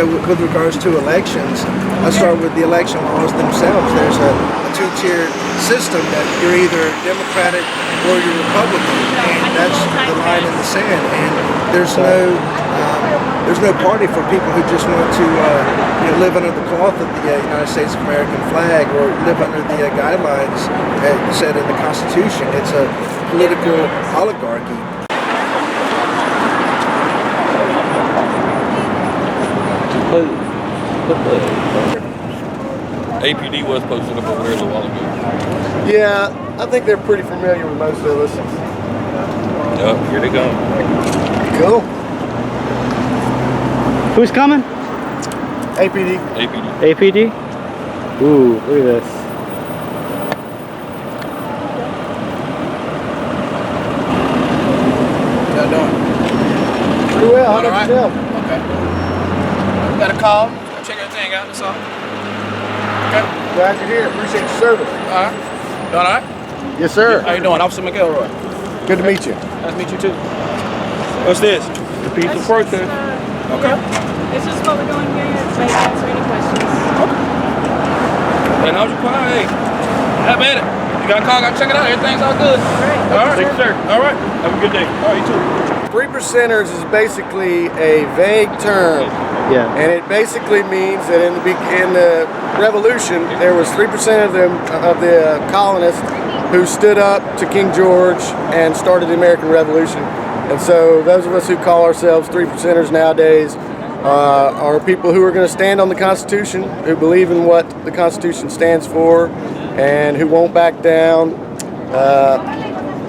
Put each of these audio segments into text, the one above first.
with regards to elections, I start with the election laws themselves. There's a two-tiered system that you're either Democratic or you're Republican, and that's the line in the sand. And there's no party for people who just want to live under the cloth of the United States of American flag or live under the guidelines set in the Constitution. It's a political oligarchy. APD was posted up over there a little while ago. Yeah, I think they're pretty familiar with most of us. Yep, here they go. Cool. Who's coming? APD. APD? Ooh, look at this. How you doing? Pretty well. How about yourself? Okay. Got a call. Check everything out. That's all. Okay. Glad you're here. Appreciate your service. All right. Doing all right? Yes, sir. How you doing? Officer McElroy. Good to meet you. Nice to meet you too. What's this? The piece of protest. Okay. It's just what we're doing here to answer any questions. And how's your pie? Have at it. You got a call, got to check it out. Everything's all good. Great. All right. Thanks, sir. All right. Have a good day. All right, you too. 3%ers is basically a vague term. Yeah. And it basically means that in the Revolution, there was 3% of the colonists who stood up to King George and started the American Revolution. And so those of us who call ourselves 3%ers nowadays are people who are going to stand on the Constitution, who believe in what the Constitution stands for, and who won't back down.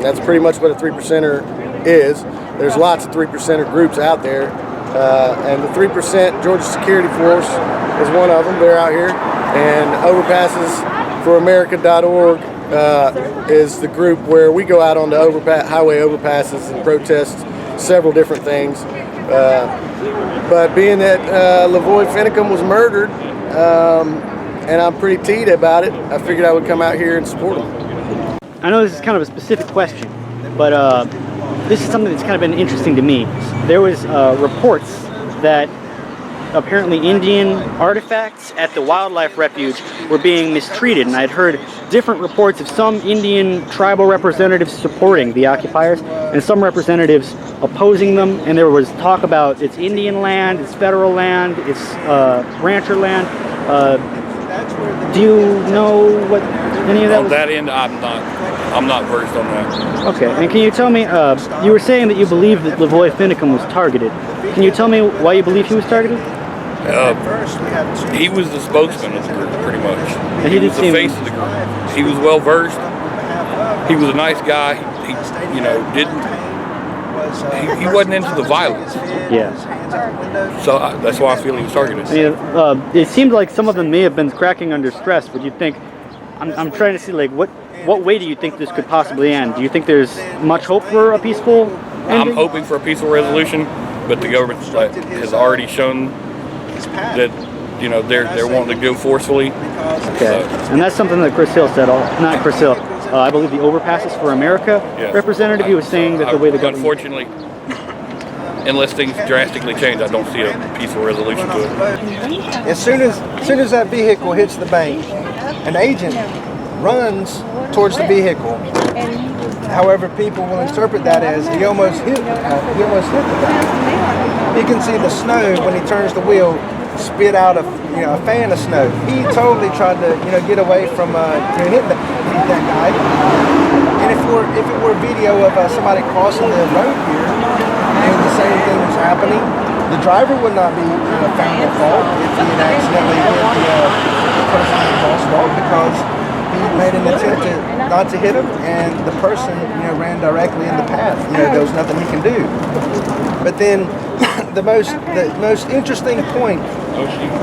That's pretty much what a 3%er is. There's lots of 3%er groups out there. And the 3% Georgia Security Force is one of them. They're out here. And Overpasses for America.org is the group where we go out on the highway overpasses and protest several different things. But being that Lavoy Finicum was murdered, and I'm pretty teed about it, I figured I would come out here and support him. I know this is kind of a specific question, but this is something that's kind of been interesting to me. There was reports that apparently Indian artifacts at the wildlife refuge were being mistreated, and I'd heard different reports of some Indian tribal representatives supporting the occupiers and some representatives opposing them, and there was talk about it's Indian land, it's federal land, it's rancher land. Do you know what any of that was? On that end, I'm not versed on that. Okay, and can you tell me, you were saying that you believe that Lavoy Finicum was targeted. Can you tell me why you believe he was targeted? He was the spokesman of the group, pretty much. And He was the face of the group. He was well versed. He was a nice guy. He he wasn't into the violence. Yeah. So that's why I feel he was targeted. I mean, it seemed like some of them may have been cracking under stress, but you think, I'm trying to see, like, what way do you think this could possibly end? Do you think there's much hope for a peaceful ending? I'm hoping for a peaceful resolution, but the government has already shown that they're wanting to go forcefully. Okay, and that's something that Chris Hill said. Not Chris Hill. I believe the Overpasses for America representative. He was saying that the way the government. Unfortunately, unless things drastically change, I don't see a peaceful resolution to it. As soon as that vehicle hits the bank, an agent runs towards the vehicle. However, people will interpret that as he almost hit the bank. You can see the snow when he turns the wheel spit out a fan of snow. He totally tried to get away from hitting that guy. And if it were video of somebody crossing the road here and the same thing was happening, the driver would not be found at fault if he had accidentally hit the person on the crosswalk, because he made an attempt not to hit him, and the person ran directly in the path. There was nothing he can do. But then the most interesting point,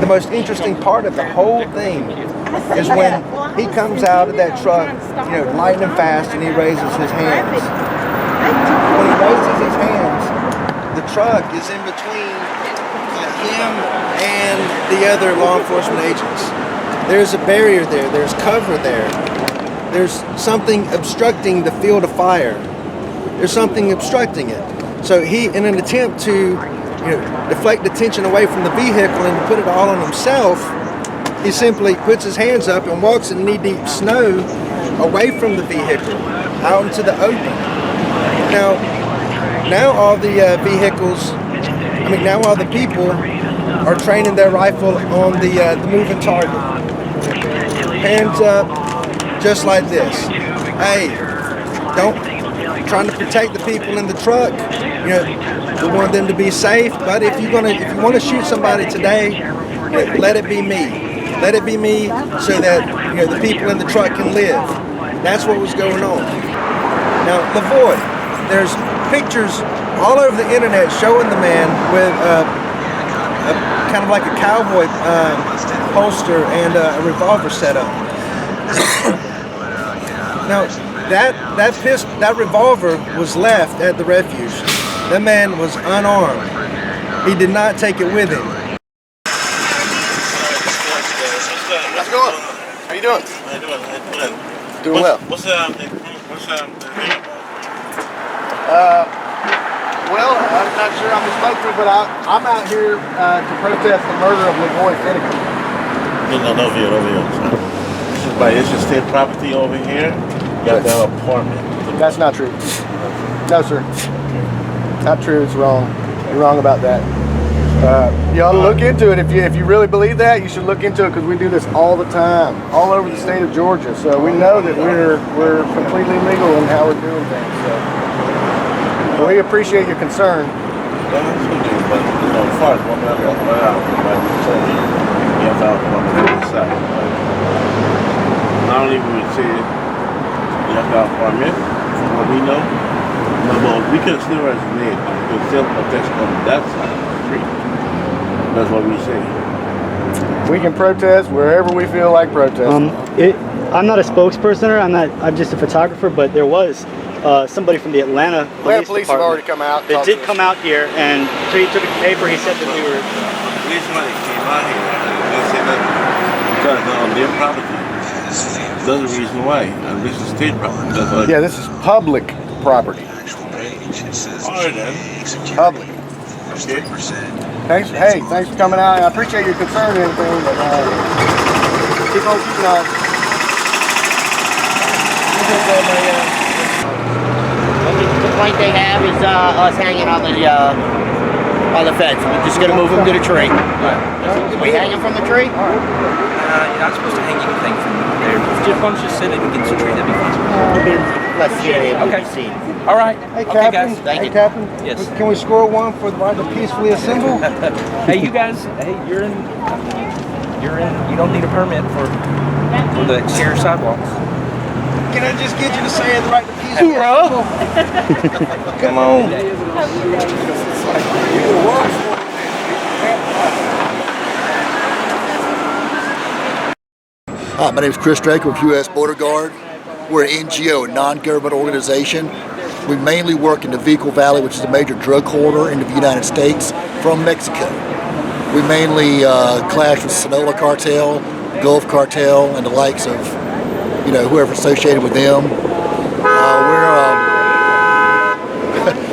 the most interesting part of the whole thing is when he comes out of that truck, lightning fast, and he raises his hands. When he raises his hands, the truck is in between him and the other law enforcement agents. There's a barrier there. There's cover there. There's something obstructing the field of fire. There's something obstructing it. So he, in an attempt to deflect attention away from the vehicle and put it all on himself, he simply puts his hands up and walks in knee-deep snow away from the vehicle, out into the open. Now all the now all the people are training their rifle on the moving target. Hands up, just like this. Hey, trying to protect the people in the truck. We want them to be safe. But if you want to shoot somebody today, let it be me. Let it be me, so that the people in the truck can live. That's what was going on. Now, Lavoy, there's pictures all over the internet showing the man with kind of like a cowboy holster and a revolver set up. Now, that revolver was left at the refuge. That man was unarmed. He did not take it with him. How's it going? How you doing? How you doing? Doing well. What's Well, I'm not sure I'm spoke to, but I'm out here to protest the murder of LaVoy Finicum. No view. It's just state property over here. You got that apartment. That's not true. No, sir. Not true. It's wrong. You're wrong about that. You ought to look into it. If you really believe that, you should look into it, because we do this all the time, all over the state of Georgia. So we know that we're completely legal in how we're doing things. So we appreciate your concern. But as far as one out, you have to have one inside. Not only would we say you have to have a permit, from what we know, but we can still resonate. We can still protest on that side of the street. That's what we say. We can protest wherever we feel like protesting. I'm not a spokesperson, I'm just a photographer, but there was somebody from the Atlanta Police have already come out. They did come out here, and he took a paper. He said that we were. Policemen came out here and they said that because on their property. That's the reason why. And this is state property. That's why. Yeah, this is public property. Alright then. Public. Okay. Thanks for coming out. I appreciate your concern and everything, but keep on keeping on. The complaint they have is us hanging on the fence. We're just gonna move him to the tree. We hang him from the tree? You're not supposed to hang anything from there. If I'm just sitting against the tree, that'd be fine. Let's see it. Okay. All right. Hey, Okay, Captain. guys. Thank you. Hey, Captain. Yes. Can we score one for the right to peacefully assemble? Hey, you guys. Hey, you're in. You don't need a permit for the exterior sidewalks. Can I just get you to say the right to peacefully assemble? Come on. Hi, my name is Chris Draker with U.S. Border Guard. We're an NGO, a non-government organization. We mainly work in the Vehicle Valley, which is a major drug corridor in the United States from Mexico. We mainly clash with Sinaloa Cartel, Gulf Cartel, and the likes of, whoever's associated with them.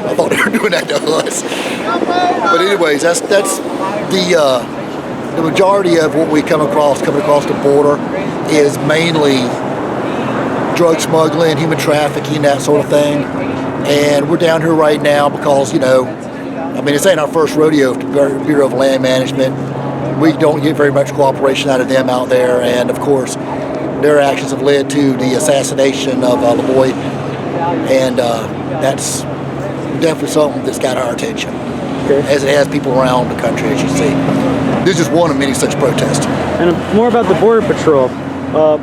I thought they were doing that to us. But anyways, that's the majority of what we coming across the border is mainly drug smuggling, human trafficking, that sort of thing. And we're down here right now because, this ain't our first rodeo to the Bureau of Land Management. We don't get very much cooperation out of them out there. And of course, their actions have led to the assassination of Lavoy. And that's definitely something that's got our attention, as it has people around the country, as you see. This is one of many such protests. And more about the Border Patrol. Do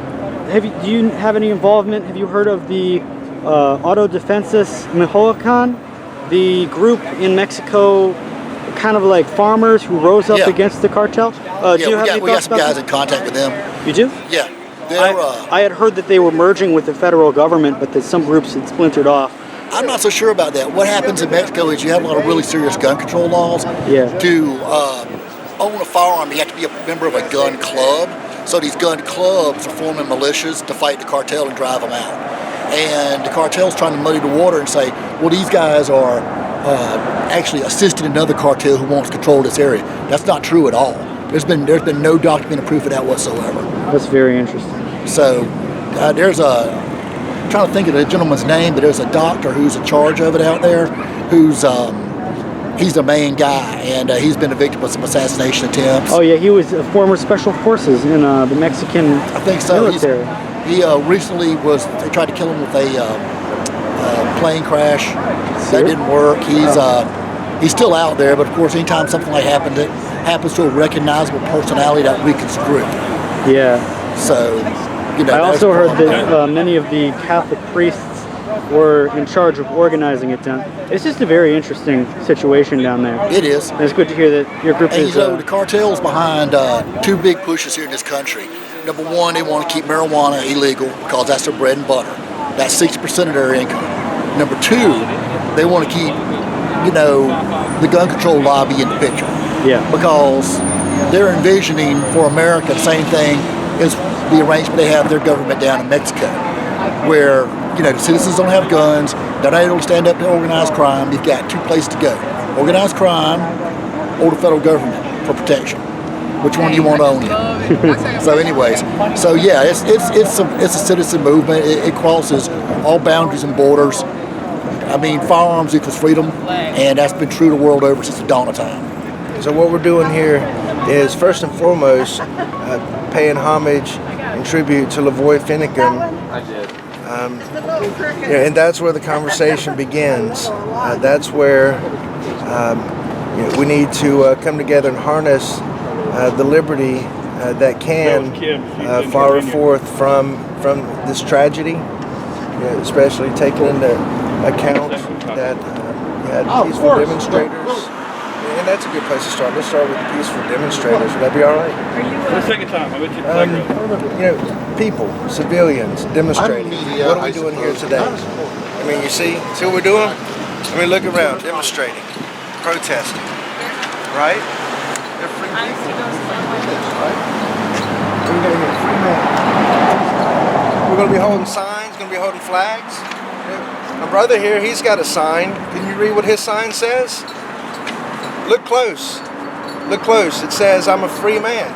you have any involvement? Have you heard of the Autodefensas Mexicanas, the group in Mexico, kind of like farmers who rose up against the cartel? Do you have any we got some guys that? in contact with them. You do? Yeah. I had heard that they were merging with the federal government, but that some groups had splintered off. I'm not so sure about that. What happens in Mexico is you have a lot of really serious gun control laws. Yeah. To own a firearm, you have to be a member of a gun club. So these gun clubs are forming militias to fight the cartel and drive them out. And the cartel's trying to muddy the water and say, well, these guys are actually assisted another cartel who wants to control this area. That's not true at all. There's been no documented proof of that whatsoever. That's very interesting. So there's I'm trying to think of the gentleman's name, but there's a doctor who's in charge of it out there, who's he's the main guy, and he's been a victim of some assassination attempts. Oh yeah, he was a former special forces in the Mexican I think so. military. He recently they tried to kill him with a plane crash. That didn't work. He's still out there, but of course, anytime something like happens to a recognizable personality, that weakens the group. Yeah. So, I also heard that many of the Catholic priests were in charge of organizing it down. It's just a very interesting situation down there. It is. And it's good to hear that your group is. The cartel's behind two big pushes here in this country. Number one, they want to keep marijuana illegal because that's their bread and butter. That's 60% of their income. Number two, they want to keep, the gun control lobby in the picture. Yeah. Because they're envisioning for America the same thing as the arrangement they have with their government down in Mexico, where the citizens don't have guns, they're not able to stand up to organized crime. You've got two places to go: organized crime or the federal government for protection. Which one do you want to own in? So, anyways, yeah, it's a citizen movement. It crosses all boundaries and borders. I mean, firearms equals freedom, and that's been true the world over since the dawn of time. So what we're doing here is first and foremost paying homage and tribute to Lavoy Finicum. And that's where the conversation begins. That's where we need to come together and harness the liberty that can fire forth from this tragedy, especially taking into account that you had peaceful demonstrators. And that's a good place to start. Let's start with the peaceful demonstrators. Would that be all right? For the second time, I bet you. People, civilians, demonstrating. What are we doing here today? I mean, you see what we're doing? I mean, look around, demonstrating, protesting, right? They're free people. Right? What are we doing here? Free men. We're going to be holding signs, going to be holding flags. My brother here, he's got a sign. Can you read what his sign says? Look close. Look close. It says, "I'm a free man."